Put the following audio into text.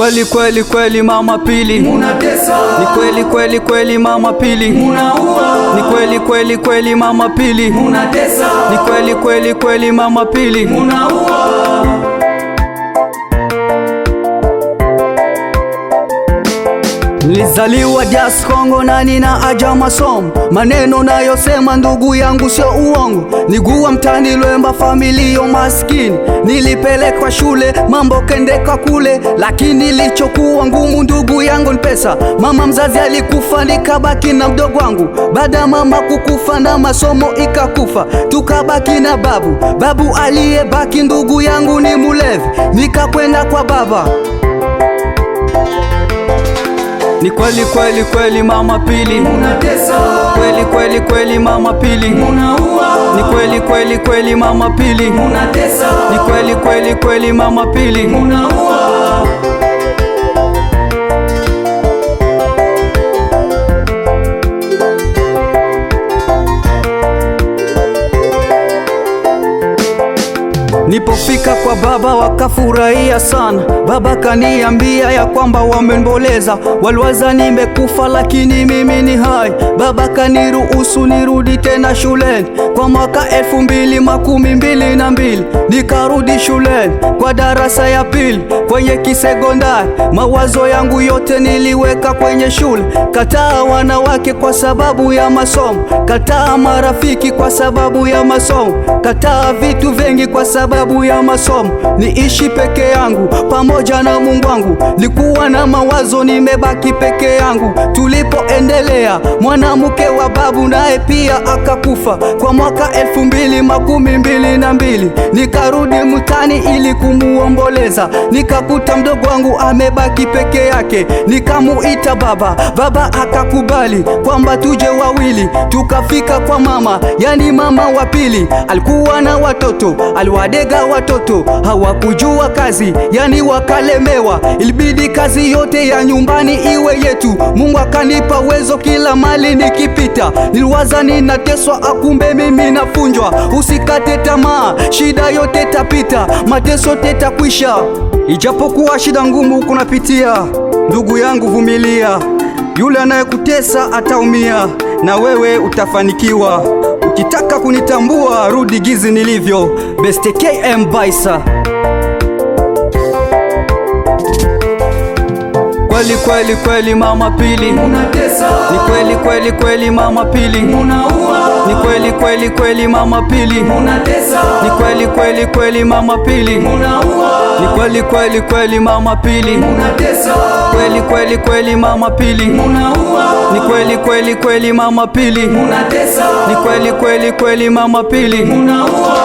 kweli kweli kweli mama Pili, unatesa. Ni kweli kweli kweli mama Pili, unaua. Ni kweli kweli kweli mama Pili, unatesa. Ni kweli kweli kweli mama Pili, unaua. Nilizaliwa Jas Kongo na nina aja masomo. Maneno nayosema ndugu yangu sio uongo. Niguwa mtani Lwemba, familia maskini. Nilipelekwa shule, mambo kendeka kule, lakini nilichokuwa ngumu ndugu yangu ni pesa. Mama mzazi alikufa, nikabaki na mdogo wangu. Baada mama kukufa na masomo ikakufa, tukabaki na babu aliyebaki ndugu yangu ni mulevi. Nikakwenda kwa baba. Ni kweli kweli kweli mama Pili, unatesa. Kweli kweli kweli mama Pili, unaua. Ni kweli kweli kweli mama Pili, unatesa. Ni kweli kweli kweli mama Pili, unaua. Nipofika kwa baba wakafurahia sana. Baba kaniambia ya kwamba wamemboleza, waliwaza nimekufa lakini mimi ni hai. Baba kaniruhusu nirudi tena shuleni kwa mwaka 2022. Nikarudi shuleni kwa darasa ya pili kwenye kisekondari. Mawazo yangu yote niliweka kwenye shule. Kataa wanawake kwa sababu ya masomo, kataa marafiki kwa sababu ya masomo, kataa vitu vingi kwa sababu ya masomo. Niishi peke yangu pamoja na Mungu wangu. Nilikuwa na mawazo, nimebaki peke yangu. Tulipoendelea mwanamke wa babu naye pia akakufa kwa mwaka 2022. Nikarudi mtani ili kumuomboleza, nikakuta mdogo wangu amebaki peke yake. Nikamuita baba akakubali kwamba tuje wawili. Tukafika kwa mama, yani mama wa Pili. Alikuwa na watoto, aliwadega watoto, hawakujua kazi, yani wakalemewa. Ilibidi kazi yote ya nyumbani iwe yetu. Mungu akanipa uwezo, kila mali nikipita. Niliwaza ninateswa, akumbe mimi nafunjwa. Usikate tamaa, shida yote tapita, mateso tetakwisha. Ijapokuwa shida ngumu kunapitia, ndugu yangu vumilia. Yule anayekutesa ataumia na wewe utafanikiwa. Ukitaka kunitambua, rudi gizi nilivyo. Best KM Baisa. Kweli kweli kweli mama Pili, unatesa. Ni kweli kweli kweli mama Pili, unaua. Ni kweli kweli kweli mama Pili, unatesa. Ni kweli kweli kweli mama Pili, unaua. Ni kweli kweli kweli mama Pili, unatesa. Kweli kweli kweli mama Pili, unaua. Ni kweli kweli kweli mama Pili, unatesa. Ni kweli kweli kweli mama Pili, unaua.